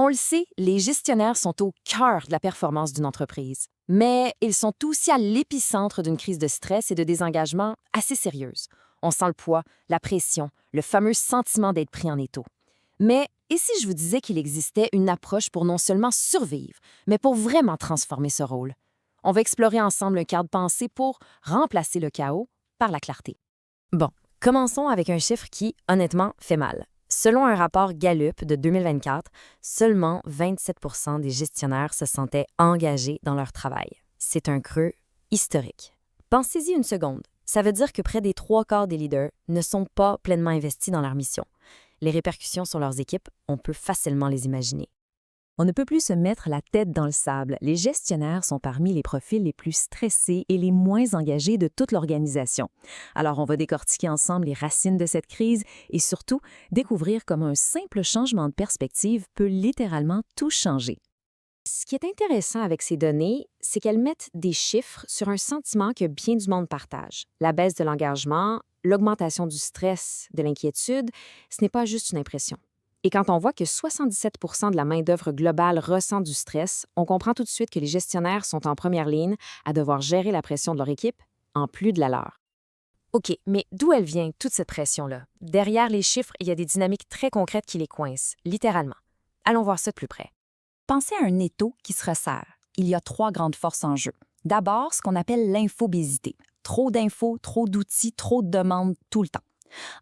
On le sait, les gestionnaires sont au cœur de la performance d'une entreprise. Mais ils sont aussi à l'épicentre d'une crise de stress et de désengagement assez sérieuse. On sent le poids, la pression, le fameux sentiment d'être pris en étau. Mais et si je vous disais qu'il existait une approche pour non seulement survivre, mais pour vraiment transformer ce rôle? On va explorer ensemble un cadre de pensée pour remplacer le chaos par la clarté. Bon, commençons avec un chiffre qui, honnêtement, fait mal. Selon un rapport Gallup de 2024, seulement 27% des gestionnaires se sentaient engagés dans leur travail. C'est un creux historique. Pensez-y une seconde. Ça veut dire que près des 3/4 des leaders ne sont pas pleinement investis dans leur mission. Les répercussions sur leurs équipes, on peut facilement les imaginer. On ne peut plus se mettre la tête dans le sable. Les gestionnaires sont parmi les profils les plus stressés et les moins engagés de toute l'organisation. Alors, on va décortiquer ensemble les racines de cette crise et surtout découvrir comment un simple changement de perspective peut littéralement tout changer. Ce qui est intéressant avec ces données, c'est qu'elles mettent des chiffres sur un sentiment que bien du monde partage. La baisse de l'engagement, l'augmentation du stress, de l'inquiétude, ce n'est pas juste une impression. Et quand on voit que 77% de la main-d'œuvre globale ressent du stress, on comprend tout de suite que les gestionnaires sont en première ligne à devoir gérer la pression de leur équipe, en plus de la leur. OK, mais d'où elle vient, toute cette pression-là? Derrière les chiffres, il y a des dynamiques très concrètes qui les coincent, littéralement. Allons voir ça de plus près. Pensez à un étau qui se resserre. Il y a 3 grandes forces en jeu. D'abord, ce qu'on appelle l'infobésité. Trop d'infos, trop d'outils, trop de demandes tout le temps.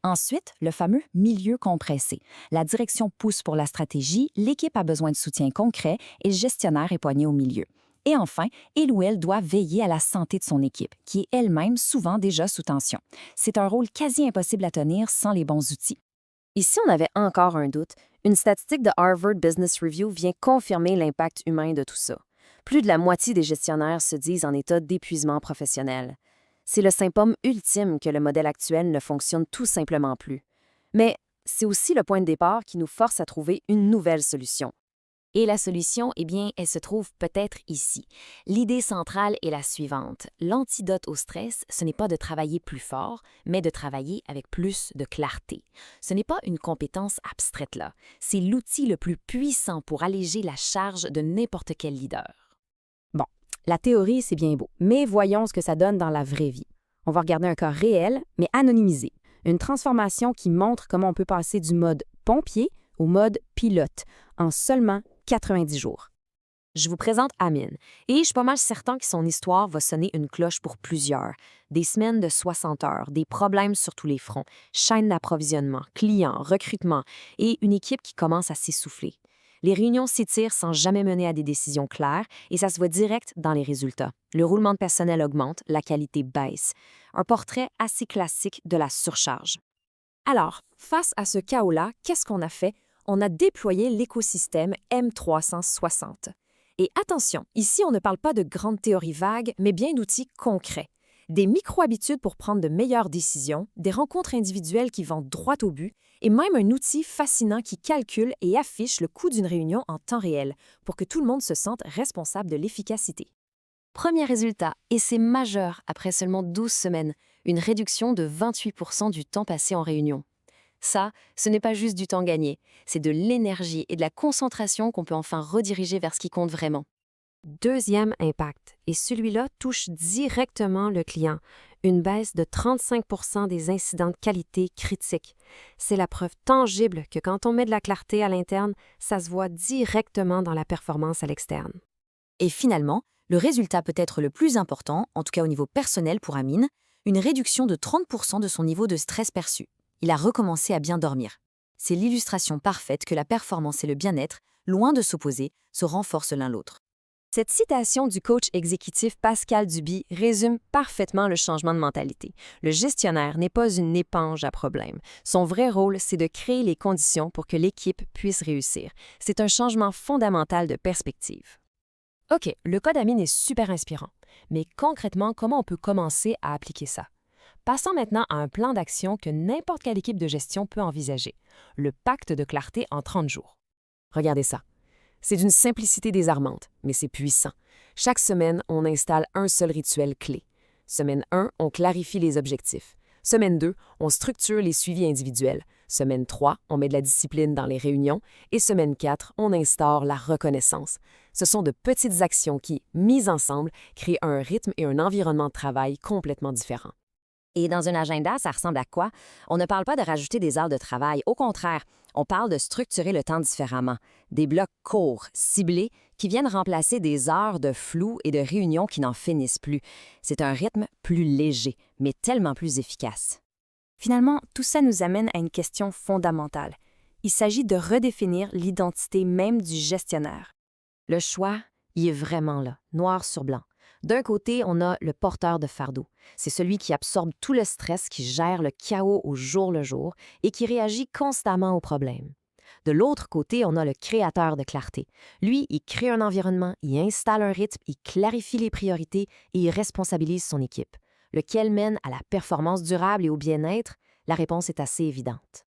Ensuite, le fameux milieu compressé. La direction pousse pour la stratégie, l'équipe a besoin de soutien concret et le gestionnaire est poigné au milieu. Et enfin, il ou elle doit veiller à la santé de son équipe, qui est elle-même souvent déjà sous tension. C'est un rôle quasi impossible à tenir sans les bons outils. Et si on avait encore un doute, une statistique de Harvard Business Review vient confirmer l'impact humain de tout ça. Plus de la moitié des gestionnaires se disent en état d'épuisement professionnel. C'est le symptôme ultime que le modèle actuel ne fonctionne tout simplement plus. Mais c'est aussi le point de départ qui nous force à trouver une nouvelle solution. Et la solution, eh bien, elle se trouve peut-être ici. L'idée centrale est la suivante. L'antidote au stress, ce n'est pas de travailler plus fort, mais de travailler avec plus de clarté. Ce n'est pas une compétence abstraite là. C'est l'outil le plus puissant pour alléger la charge de n'importe quel leader. Bon, la théorie, c'est bien beau, mais voyons ce que ça donne dans la vraie vie. On va regarder un cas réel, mais anonymisé. Une transformation qui montre comment on peut passer du mode pompier au mode pilote en seulement 90 jours. Je vous présente Amine, et je suis pas mal certain que son histoire va sonner une cloche pour plusieurs. Des semaines de 60 heures, des problèmes sur tous les fronts, chaîne d'approvisionnement, clients, recrutement, et une équipe qui commence à s'essouffler. Les réunions s'étirent sans jamais mener à des décisions claires, et ça se voit direct dans les résultats. Le roulement de personnel augmente, la qualité baisse. Un portrait assez classique de la surcharge. Alors, face à ce chaos-là, qu'est-ce qu'on a fait? On a déployé l'écosystème M360. Et attention, ici, on ne parle pas de grandes théories vagues, mais bien d'outils concrets. Des micro-habitudes pour prendre de meilleures décisions, des rencontres individuelles qui vont droit au but, et même un outil fascinant qui calcule et affiche le coût d'une réunion en temps réel pour que tout le monde se sente responsable de l'efficacité. Premier résultat, et c'est majeur après seulement 12 semaines, une réduction de 28% du temps passé en réunion. Ça, ce n'est pas juste du temps gagné, c'est de l'énergie et de la concentration qu'on peut enfin rediriger vers ce qui compte vraiment. Deuxième impact, et celui-là touche directement le client, une baisse de 35% des incidents de qualité critiques. C'est la preuve tangible que quand on met de la clarté à l'interne, ça se voit directement dans la performance à l'externe. Et finalement, le résultat peut être le plus important, en tout cas au niveau personnel pour Amine, une réduction de 30% de son niveau de stress perçu. Il a recommencé à bien dormir. C'est l'illustration parfaite que la performance et le bien-être, loin de s'opposer, se renforcent l'un l'autre. Cette citation du coach exécutif Pascal Duby résume parfaitement le changement de mentalité. Le gestionnaire n'est pas une éponge à problèmes. Son vrai rôle, c'est de créer les conditions pour que l'équipe puisse réussir. C'est un changement fondamental de perspective. OK, le cas d'Amine est super inspirant. Mais concrètement, comment on peut commencer à appliquer ça? Passons maintenant à un plan d'action que n'importe quelle équipe de gestion peut envisager, le pacte de clarté en 30 jours. Regardez ça. C'est d'une simplicité désarmante, mais c'est puissant. Chaque semaine, on installe un seul rituel clé. Semaine 1, on clarifie les objectifs. Semaine 2, on structure les suivis individuels. Semaine 3, on met de la discipline dans les réunions. Et semaine 4, on instaure la reconnaissance. Ce sont de petites actions qui, mises ensemble, créent un rythme et un environnement de travail complètement différents. Et dans un agenda, ça ressemble à quoi? On ne parle pas de rajouter des heures de travail. Au contraire, on parle de structurer le temps différemment. Des blocs courts, ciblés, qui viennent remplacer des heures de flou et de réunions qui n'en finissent plus. C'est un rythme plus léger, mais tellement plus efficace. Finalement, tout ça nous amène à une question fondamentale. Il s'agit de redéfinir l'identité même du gestionnaire. Le choix, il est vraiment là, noir sur blanc. D'un côté, on a le porteur de fardeau. C'est celui qui absorbe tout le stress, qui gère le chaos au jour le jour et qui réagit constamment aux problèmes. De l'autre côté, on a le créateur de clarté. Lui, il crée un environnement, il installe un rythme, il clarifie les priorités et il responsabilise son équipe. Lequel mène à la performance durable et au bien-être? La réponse est assez évidente.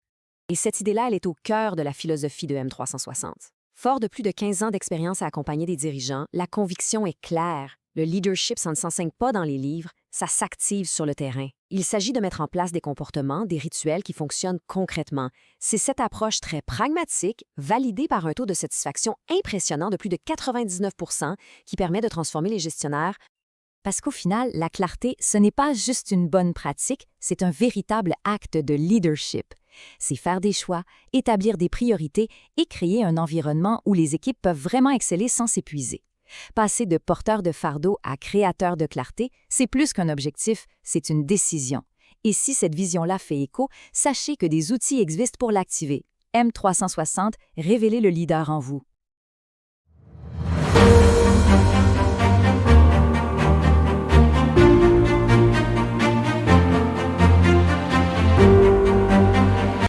Et cette idée-là, elle est au cœur de la philosophie de M360. Fort de plus de 15 ans d'expérience à accompagner des dirigeants, la conviction est claire. Le leadership, ça ne s'enseigne pas dans les livres, ça s'active sur le terrain. Il s'agit de mettre en place des comportements, des rituels qui fonctionnent concrètement. C'est cette approche très pragmatique, validée par un taux de satisfaction impressionnant de plus de 99 % qui permet de transformer les gestionnaires. Parce qu'au final, la clarté, ce n'est pas juste une bonne pratique, c'est un véritable acte de leadership. C'est faire des choix, établir des priorités et créer un environnement où les équipes peuvent vraiment exceller sans s'épuiser. Passer de porteur de fardeau à créateur de clarté, c'est plus qu'un objectif, c'est une décision. Et si cette vision-là fait écho, sachez que des outils existent pour l'activer. M360, révélez le leader en vous.